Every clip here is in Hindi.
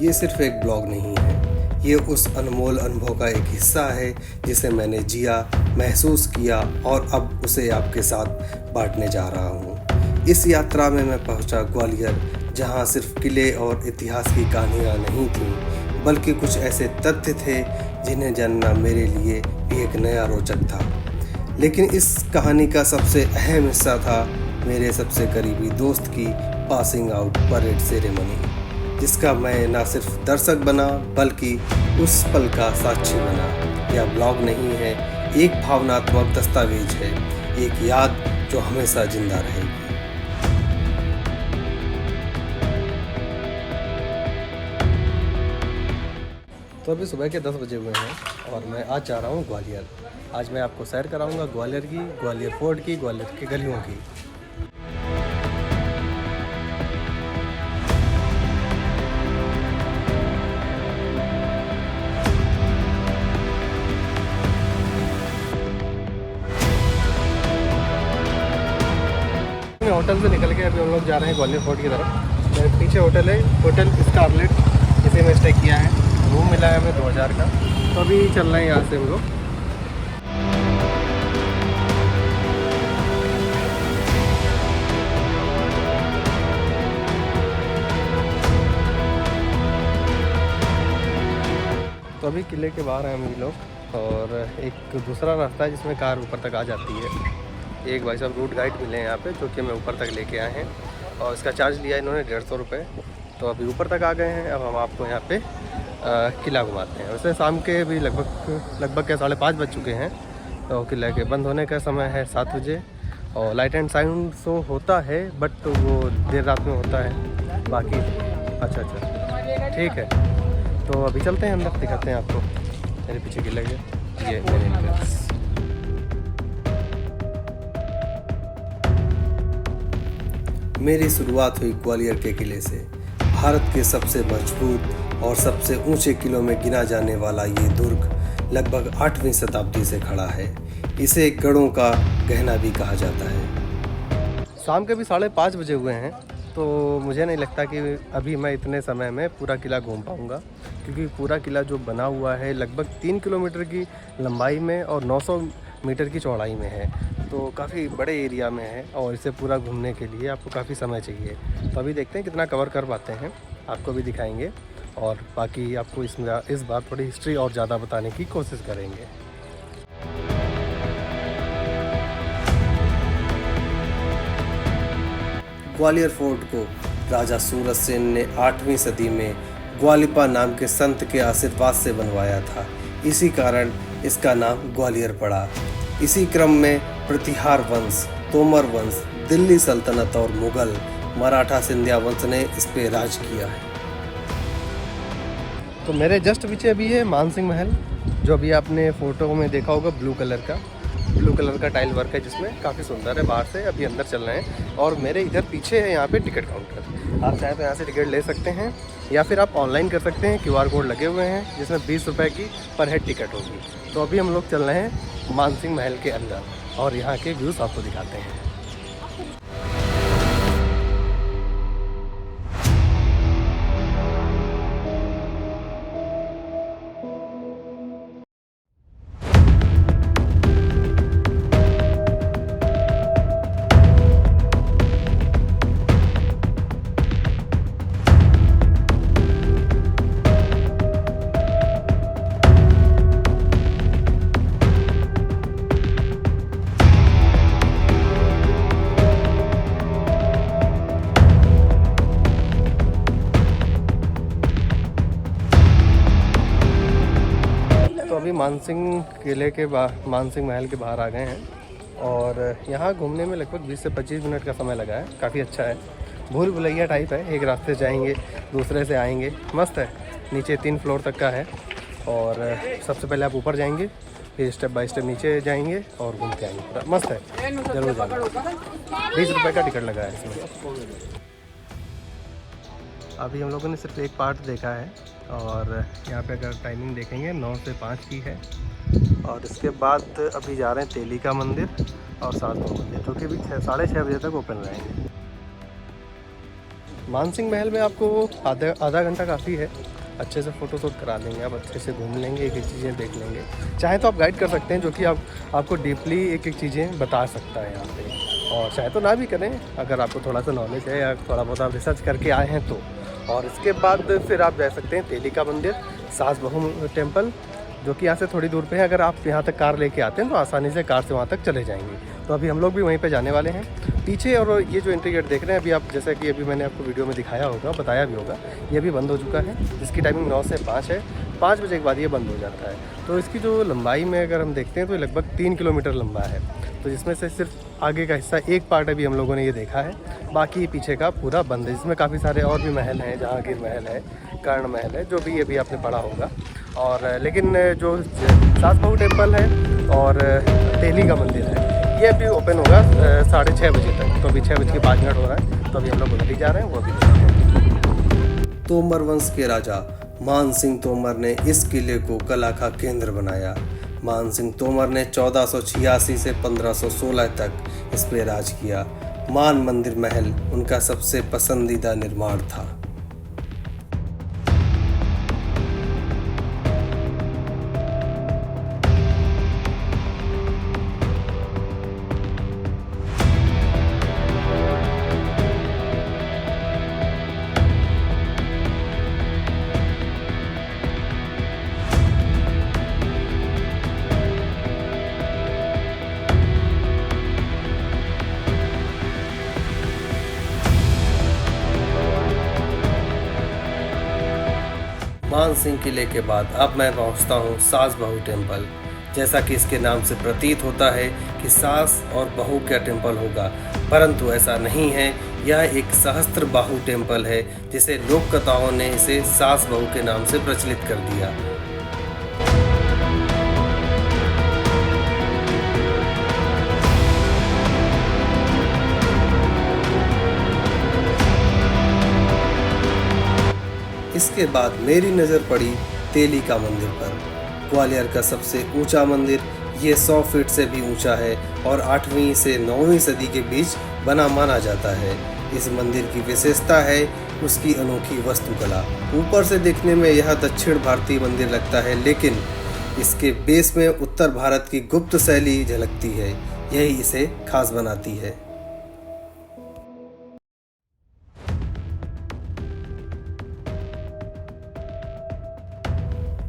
ये सिर्फ एक ब्लॉग नहीं है, ये उस अनमोल अनुभव का एक हिस्सा है जिसे मैंने जिया, महसूस किया और अब उसे आपके साथ बांटने जा रहा हूँ। इस यात्रा में मैं पहुँचा ग्वालियर, जहाँ सिर्फ किले और इतिहास की कहानियाँ नहीं थीं, बल्कि कुछ ऐसे तथ्य थे जिन्हें जानना मेरे लिए भी एक नया रोचक था। लेकिन इस कहानी का सबसे अहम हिस्सा था मेरे सबसे करीबी दोस्त की पासिंग आउट परेड सेरेमनी, जिसका मैं ना सिर्फ दर्शक बना बल्कि उस पल का साक्षी बना। यह ब्लॉग नहीं है, एक भावनात्मक दस्तावेज है, एक याद जो हमेशा जिंदा रहेगी। तो अभी सुबह के 10 बजे हुए हैं और मैं आज जा रहा हूँ ग्वालियर। आज मैं आपको सैर कराऊंगा ग्वालियर की, ग्वालियर फोर्ट की, ग्वालियर की गलियों की। होटल से निकल के अभी हम लोग जा रहे हैं ग्वालियर फोर्ट की तरफ। मेरे पीछे होटल है, होटल स्कारलेट, इसे में स्टे किया है। रूम मिला है हमें 2000 का। तो अभी चल रहे हैं यहाँ से हम लोग। तो अभी किले के बाहर हैं हम लोग और एक दूसरा रास्ता है जिसमें कार ऊपर तक आ जाती है। एक भाई साहब रूट गाइड मिले हैं यहाँ पे, जो कि हमें ऊपर तक लेके आए हैं और इसका चार्ज लिया इन्होंने 150 रुपये। तो अभी ऊपर तक आ गए हैं। अब हम आपको यहाँ पे किला घुमाते हैं। वैसे शाम के भी लगभग के 5:30 बज चुके हैं। तो किले के बंद होने का समय है 7 बजे और लाइट एंड साउंड शो होता है, बट वो देर रात में होता है। बाकी अच्छा ठीक है। तो अभी चलते हैं अंदर, दिखाते हैं आपको। मेरे पीछे किले के ये मेरे एंट्रेंस। मेरी शुरुआत हुई ग्वालियर के किले से। भारत के सबसे मजबूत और सबसे ऊंचे किलों में गिना जाने वाला ये दुर्ग लगभग 8वीं शताब्दी से खड़ा है। इसे गढ़ों का गहना भी कहा जाता है। शाम के भी 5:30 बजे हुए हैं, तो मुझे नहीं लगता कि अभी मैं इतने समय में पूरा किला घूम पाऊँगा, क्योंकि पूरा किला जो बना हुआ है लगभग 3 किलोमीटर की लंबाई में और 900 मीटर की चौड़ाई में है। तो काफ़ी बड़े एरिया में है और इसे पूरा घूमने के लिए आपको काफ़ी समय चाहिए। तो अभी देखते हैं कितना कवर कर पाते हैं, आपको भी दिखाएंगे और बाकी आपको इस बार थोड़ी हिस्ट्री और ज़्यादा बताने की कोशिश करेंगे। ग्वालियर फोर्ट को राजा सूरज सेन ने 8वीं सदी में ग्वालिपा नाम के संत के आशीर्वाद से बनवाया था। इसी कारण इसका नाम ग्वालियर पड़ा। इसी क्रम में प्रतिहार वंश, तोमर वंश, दिल्ली सल्तनत और मुगल, मराठा सिंधिया वंश ने इस पे राज किया है। तो मेरे जस्ट पीछे अभी है मानसिंह महल, जो अभी आपने फोटो में देखा होगा ब्लू कलर का टाइल वर्क है, जिसमें काफ़ी सुंदर है। बाहर से अभी अंदर चल रहे हैं और मेरे इधर पीछे है यहाँ पे टिकट काउंटर। आप चाहे तो यहाँ से टिकट ले सकते हैं या फिर आप ऑनलाइन कर सकते हैं। QR कोड लगे हुए हैं जिसमें 20 रुपये की पर हेड टिकट होगी। तो अभी हम लोग चल रहे हैं मानसिंह महल के अंदर और यहाँ के व्यूज़ आपको दिखाते हैं। अभी मानसिंह महल के बाहर आ गए हैं और यहाँ घूमने में लगभग 20 से 25 मिनट का समय लगा है। काफ़ी अच्छा है, भूल भुलैया टाइप है। एक रास्ते से जाएंगे, दूसरे से आएंगे, मस्त है। नीचे 3 फ्लोर तक का है और सबसे पहले आप ऊपर जाएंगे, फिर स्टेप बाय स्टेप नीचे जाएंगे और घूम के आएंगे। पूरा मस्त है, जरूर जाना। 20 रुपये का टिकट लगा है इसमें। अभी हम लोगों ने सिर्फ एक पार्ट देखा है और यहाँ पे अगर टाइमिंग देखेंगे 9 से 5 की है। और इसके बाद अभी जा रहे हैं तेली का मंदिर और साधु मंदिर, जो कि भी 6:30 बजे तक ओपन रहेंगे। मानसिंह महल में आपको आधा आधा घंटा काफ़ी है। अच्छे से फ़ोटो शूट करा लेंगे, आप अच्छे से घूम लेंगे, एक एक चीज़ें देख लेंगे। चाहे तो आप गाइड कर सकते हैं, जो कि आपको डीपली एक एक चीज़ें बता सकता है यहाँ पे। और चाहे तो ना भी करें, अगर आपको थोड़ा सा नॉलेज है या थोड़ा बहुत आप रिसर्च करके आए हैं तो। और इसके बाद फिर आप जा सकते हैं तेली का मंदिर, सास बहू टेम्पल, जो कि यहाँ से थोड़ी दूर पे है। अगर आप यहाँ तक कार लेके आते हैं तो आसानी से कार से वहाँ तक चले जाएंगे। तो अभी हम लोग भी वहीं पे जाने वाले हैं पीछे। और ये जो एंट्री गेट देख रहे हैं अभी आप, जैसा कि अभी मैंने आपको वीडियो में दिखाया होगा, बताया भी होगा, ये अभी बंद हो चुका है। इसकी टाइमिंग 9 से 5 है। 5 बजे के बाद ये बंद हो जाता है। तो इसकी जो लंबाई में अगर हम देखते हैं तो ये लगभग 3 किलोमीटर लंबा है। तो जिसमें से सिर्फ आगे का हिस्सा एक पार्ट अभी हम लोगों ने ये देखा है, बाकी पीछे का पूरा बंद है। जिसमें काफ़ी सारे और भी महल हैं, जहांगीर महल है, कर्ण महल है, जो भी अभी आपने पढ़ा होगा। और लेकिन जो सास बहू टेम्पल है और तेली का मंदिर है, ये अभी ओपन होगा 6:30 बजे तक। तो अभी 6:05 हो रहा है, तो अभी हम लोग उधर ही जा रहे हैं, वो भी। तोमर वंश के राजा मान सिंह तोमर ने इस किले को कला का केंद्र बनाया। मान सिंह तोमर ने 1486 से 1516 तक इस पर राज किया। मान मंदिर महल उनका सबसे पसंदीदा निर्माण था। मान सिंह किले के बाद अब मैं पहुंचता हूं सास बहू टेम्पल। जैसा कि इसके नाम से प्रतीत होता है कि सास और बहू का टेम्पल होगा, परंतु ऐसा नहीं है। यह एक सहस्त्र बाहु टेम्पल है, जिसे लोक कथाओं ने इसे सास बहू के नाम से प्रचलित कर दिया। इसके बाद मेरी नज़र पड़ी तेली का मंदिर पर। ग्वालियर का सबसे ऊंचा मंदिर, ये 100 फीट से भी ऊंचा है और 8वीं से 9वीं सदी के बीच बना माना जाता है। इस मंदिर की विशेषता है उसकी अनोखी वास्तुकला। ऊपर से देखने में यह दक्षिण भारतीय मंदिर लगता है, लेकिन इसके बेस में उत्तर भारत की गुप्त शैली झलकती है। यही इसे खास बनाती है।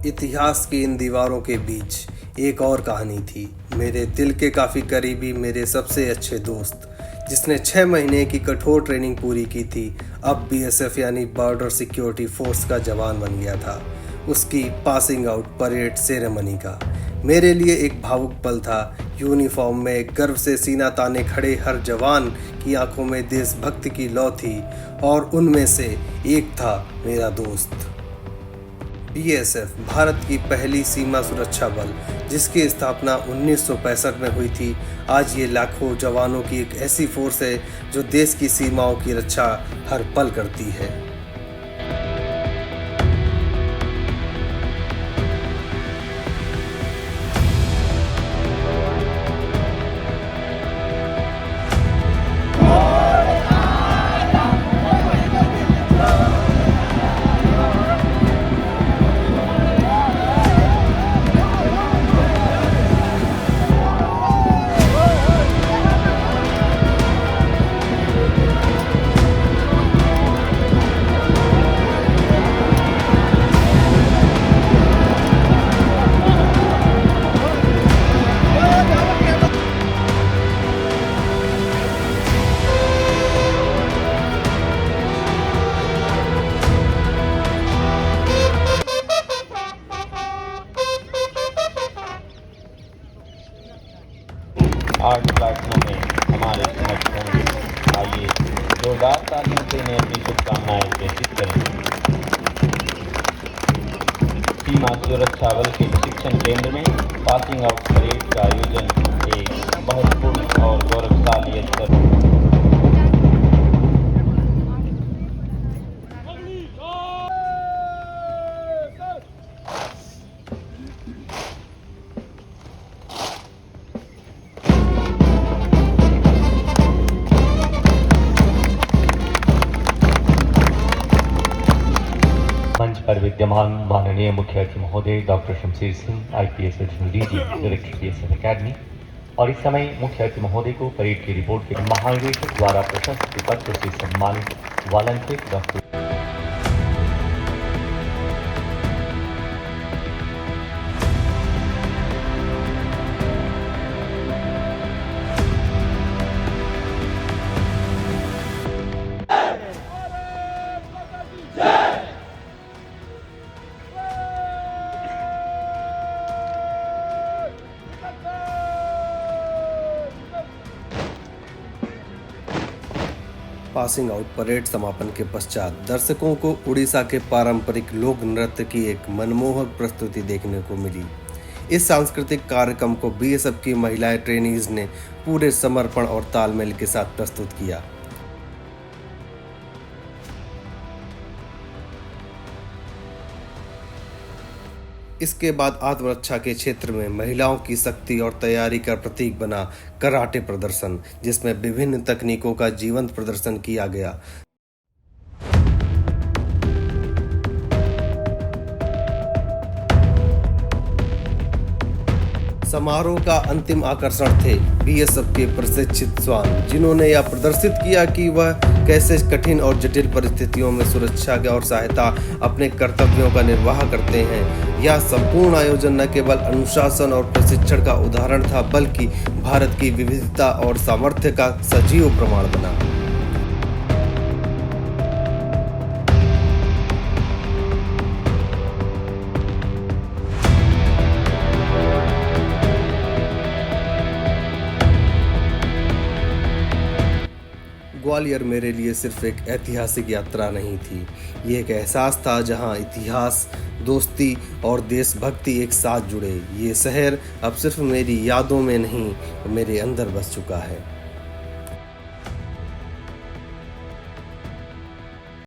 इतिहास की इन दीवारों के बीच एक और कहानी थी। मेरे दिल के काफ़ी करीबी, मेरे सबसे अच्छे दोस्त, जिसने 6 महीने की कठोर ट्रेनिंग पूरी की थी, अब बीएसएफ यानी बॉर्डर सिक्योरिटी फोर्स का जवान बन गया था। उसकी पासिंग आउट परेड सेरेमनी का मेरे लिए एक भावुक पल था। यूनिफॉर्म में गर्व से सीना ताने खड़े हर जवान की आंखों में देशभक्ति की लौ थी, और उनमें से एक था मेरा दोस्त। बीएसएफ भारत की पहली सीमा सुरक्षा बल, जिसकी स्थापना 1965 में हुई थी। आज ये लाखों जवानों की एक ऐसी फोर्स है जो देश की सीमाओं की रक्षा हर पल करती है। आर्ट प्लेटफॉर्म में हमारे समक्ष होंगे। आइए जोरदार तालियों से इन्हें अपनी शुभकामनाएं प्रेषित करें। सीमा सुरक्षा बल के प्रशिक्षण केंद्र में पासिंग आउट परेड का आयोजन एक महत्वपूर्ण और गौरवशाली अवसर। पर विद्यमान माननीय मुख्य अतिथि महोदय doctor Shamsher Singh IPS additional DG director PSF academy और इस समय मुख्य अतिथि महोदय को परेड की रिपोर्ट के महानिदेशक द्वारा प्रशस्ति पत्र से सम्मानित volunteer doctor passing out parade समापन के पश्चात दर्शकों को उड़ीसा के पारंपरिक लोक नृत्य की एक मनमोहक प्रस्तुति देखने को मिली। इस सांस्कृतिक कार्यक्रम को BSF की महिलाएं ट्रेनीज ने पूरे समर्पण और तालमेल के साथ प्रस्तुत किया। इसके बाद आत्मरक्षा के क्षेत्र में महिलाओं की शक्ति और तैयारी का प्रतीक बना कराटे प्रदर्शन, जिसमें विभिन्न तकनीकों का जीवंत प्रदर्शन किया गया। समारोह का अंतिम आकर्षण थे BSF के प्रशिक्षित श्वान, जिन्होंने यह प्रदर्शित किया कि वह कैसे कठिन और जटिल परिस्थितियों में सुरक्षा और सहायता अपने कर्तव्यों का निर्वाह करते हैं। यह संपूर्ण आयोजन न केवल अनुशासन और प्रशिक्षण का उदाहरण था, बल्कि भारत की विविधता और सामर्थ्य का सजीव प्रमाण बना। ग्वालियर मेरे लिए सिर्फ एक ऐतिहासिक यात्रा नहीं थी, ये एक एहसास था जहां इतिहास, दोस्ती और देशभक्ति एक साथ जुड़े। ये शहर अब सिर्फ मेरी यादों में नहीं, मेरे अंदर बस चुका है।